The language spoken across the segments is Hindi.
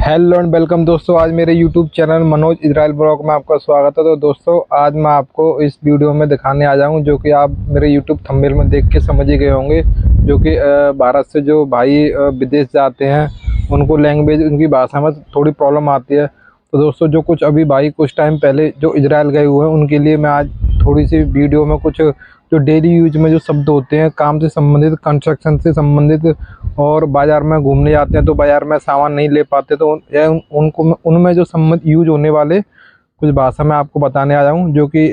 हेलो एंड वेलकम दोस्तों। आज मेरे YouTube channel Manoj Israel blog में आपका स्वागत है। तो दोस्तों आज मैं आपको इस वीडियो में दिखाने आ जाऊँ जो कि आप मेरे यूट्यूब थंबनेल में देख के समझ ही गए होंगे, जो कि भारत से जो भाई विदेश जाते हैं उनको लैंग्वेज उनकी भाषा में थोड़ी प्रॉब्लम आती है। तो दोस्तों जो कुछ अभी भाई कुछ टाइम पहले जो इजराइल गए हुए हैं उनके लिए मैं आज थोड़ी सी वीडियो में कुछ जो डेली यूज में जो शब्द होते हैं, काम से संबंधित, कंस्ट्रक्शन से संबंधित, और बाज़ार में घूमने जाते हैं तो बाज़ार में सामान नहीं ले पाते तो उनको उनमें जो संबंध यूज होने वाले कुछ भाषा मैं आपको बताने आया हूँ, जो कि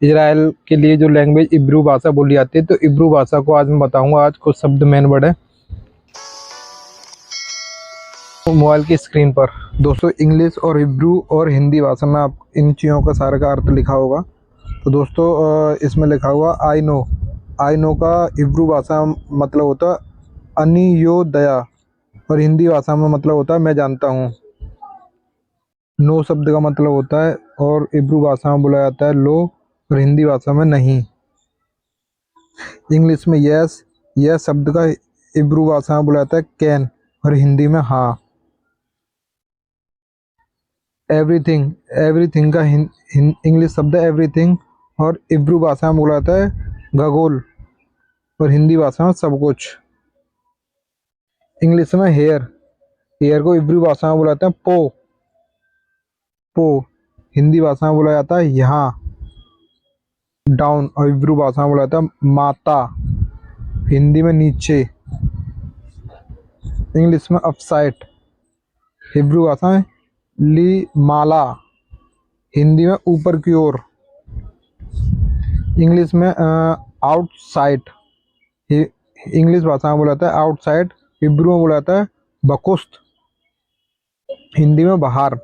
इजराइल के लिए जो लैंग्वेज इब्रू भाषा बोली जाती है। तो इब्रू भाषा को आज मैं बताऊँगा। आज कुछ शब्द मेन वर्ड है मोबाइल की स्क्रीन पर। दोस्तों इंग्लिश और हिब्रू और हिंदी भाषा में आप इन चीज़ों का सारे का अर्थ लिखा होगा। तो दोस्तों इसमें लिखा हुआ आई नो का हिब्रू भाषा मतलब होता है अनियोदया, और हिंदी भाषा में मतलब होता है मैं जानता हूँ। नो शब्द का मतलब होता है और इब्रू भाषा में बोला जाता है लो, और हिंदी भाषा में नहीं। इंग्लिश में यस शब्द का इब्रू भाषा में बोला जाता है कैन, और हिंदी में हाँ। एवरीथिंग एवरीथिंग का इंग्लिश शब्द है एवरीथिंग, और इब्रू भाषा में बोला जाता है गगोल, और हिंदी भाषा में सब कुछ। इंग्लिश में हेयर को इब्रू भाषा में बोला जाता है पो, हिंदी भाषा में बोला जाता है यहाँ। डाउन और इब्रू भाषा में बोला जाता है माता, हिंदी में नीचे। इंग्लिश में अपसाइड, हिब्रू भाषा में ली माला, हिंदी में ऊपर की ओर। इंग्लिश में आउटसाइड, इंग्लिश भाषा में बोला जाता है आउटसाइड, हिब्रू में बोला जाता है बकुस्त, हिंदी में बाहर।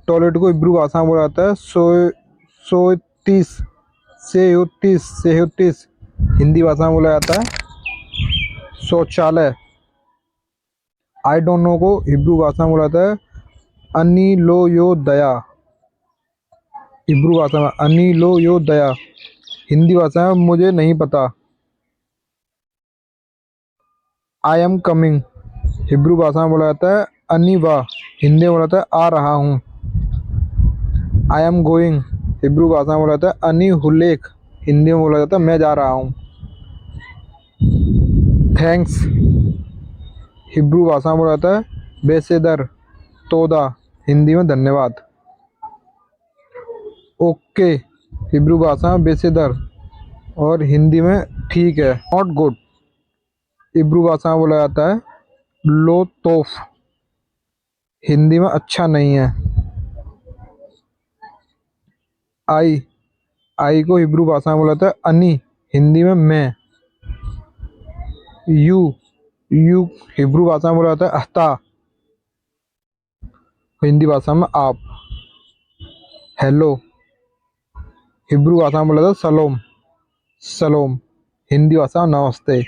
टॉयलेट को हिब्रू भाषा में बोला जाता है सोतीस सेहोतीस, हिंदी भाषा में बोला जाता है शौचालय। आई डोंट नो को हिब्रू भाषा में बोला जाता है अनिलोयोदया, हिब्रू भाषा में अनिलोयोदया, हिंदी भाषा में मुझे नहीं पता। आई एम कमिंग, हिब्रू भाषा में बोला जाता है अनिवा, हिंदी में बोला जाता है आ रहा हूँ। आई एम गोइंग, हिब्रू भाषा में बोला जाता है अनि हुलेख, हिंदी में बोला जाता है मैं जा रहा हूँ। थैंक्स, हिब्रू भाषा में बोला जाता है बेसेदर तोदा, हिंदी में धन्यवाद। ओके, हिब्रू भाषा में बेसेदर, और हिंदी में ठीक है। नॉट गुड, हिब्रू भाषा में बोला जाता है लो तोफ, हिंदी में अच्छा नहीं है। आई को हिब्रू भाषा में बोला जाता है अनि, हिंदी में मैं। यू हिब्रू भाषा में बोला जाता है अहता, हिंदी भाषा में आप। हेलो, हिब्रू भाषा में बोला जाता है सलोम, हिंदी भाषा में नमस्ते।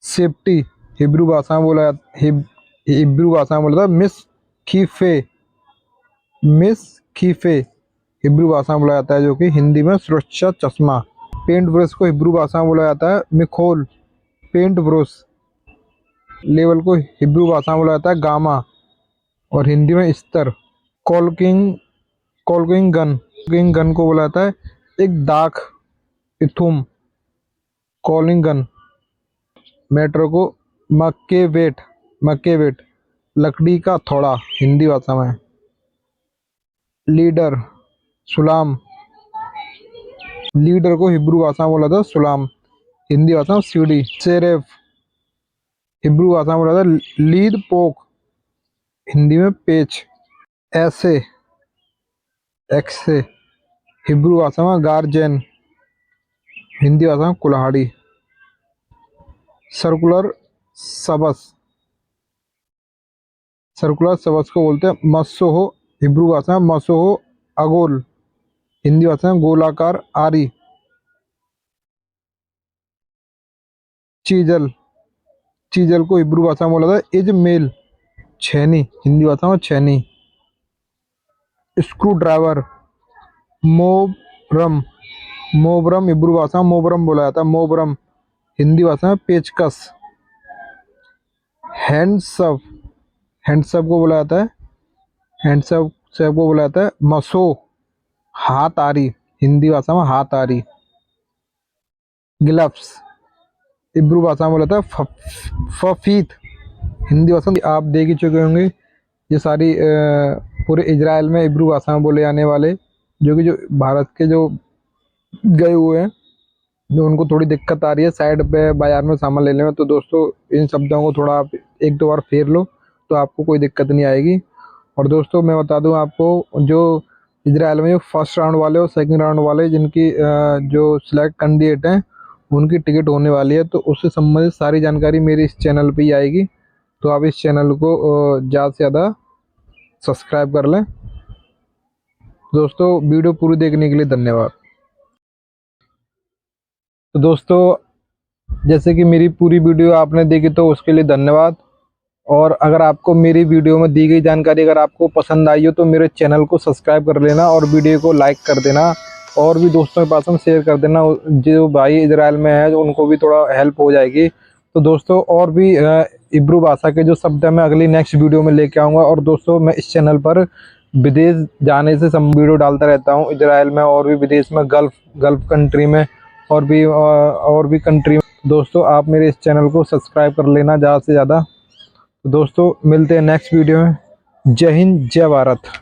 सेफ्टी, हिब्रू भाषा में बोला हिब्रू भाषा में बोला जाता है मिस खीफे, हिब्रू भाषा में बोला जाता है जो कि हिंदी में सुरक्षा चश्मा। पेंट ब्रश को हिब्रू भाषा में बोला जाता है मिखोल, पेंट ब्रश। लेवल को हिब्रू भाषा में बोला जाता है गामा, और हिंदी में स्तर। कॉल्किंग गन को बोला जाता है एक दाख इथुम, कॉलिंग गन। मेट्रो को मक्के वेट, लकड़ी का थोड़ा, हिंदी भाषा में। लीडर सुलाम, लीडर को हिब्रू भाषा में बोला था सुलाम, हिंदी भाषा में सीढ़ी। सेरेफ, हिब्रू भाषा में बोला था लीड पोक, हिंदी में पेच। ऐसे एक्से, हिब्रू भाषा में गार्जियन, हिंदी भाषा में कुल्हाड़ी। सर्कुलर सबस को बोलते हैं मस्सोहो, हिब्रू भाषा में मस्सोहो अगोल, हिंदी भाषा में गोलाकार आरी। चीजल को हिब्रू भाषा में बोला था इज मेल, छेनी, हिंदी भाषा में छेनी। स्क्रू ड्राइवर मोबरम, हिब्रू भाषा में मोबरम बोला जाता है मोबरम, हिंदी भाषा में पेचकस। हैंड्सअप को बोला जाता है, हैंड्सअप से को बोला जाता है मसो, हाथ आरी, हिंदी भाषा में हाथ आरी। ग्लव्स इब्रू भाषा में बोला था फफीत, हिंदी भाषा में आप देख ही चुके होंगे। ये सारी पूरे इजराइल में इब्रू भाषा में बोले जाने वाले, जो कि जो भारत के जो गए हुए हैं, जो उनको थोड़ी दिक्कत आ रही है साइड पे बाजार में सामान लेने में, तो दोस्तों इन शब्दों को थोड़ा आप एक दो बार फेर लो तो आपको कोई दिक्कत नहीं आएगी। और दोस्तों मैं बता दूं आपको, जो इजराइल में जो फर्स्ट राउंड वाले और सेकंड राउंड वाले जिनकी जो सिलेक्ट कैंडिडेट हैं उनकी टिकट होने वाली है, तो उससे संबंधित सारी जानकारी मेरे इस चैनल पे ही आएगी। तो आप इस चैनल को ज़्यादा से ज़्यादा सब्सक्राइब कर लें। दोस्तों वीडियो पूरी देखने के लिए धन्यवाद। तो दोस्तों जैसे कि मेरी पूरी वीडियो आपने देखी तो उसके लिए धन्यवाद। और अगर आपको मेरी वीडियो में दी गई जानकारी अगर आपको पसंद आई हो तो मेरे चैनल को सब्सक्राइब कर लेना और वीडियो को लाइक कर देना और भी दोस्तों के पास में शेयर कर देना, जो भाई इजराइल में है उनको भी थोड़ा हेल्प हो जाएगी। तो दोस्तों और भी इब्रू भाषा के जो शब्द है मैं अगली नेक्स्ट वीडियो में लेके आऊँगा। और दोस्तों मैं इस चैनल पर विदेश जाने से सब वीडियो डालता रहता हूँ, इजराइल में और भी विदेश में, गल्फ कंट्री में और भी कंट्री में। दोस्तों आप मेरे इस चैनल को सब्सक्राइब कर लेना ज़्यादा से ज़्यादा। तो दोस्तों मिलते हैं नेक्स्ट वीडियो में। जय हिंद, जय भारत।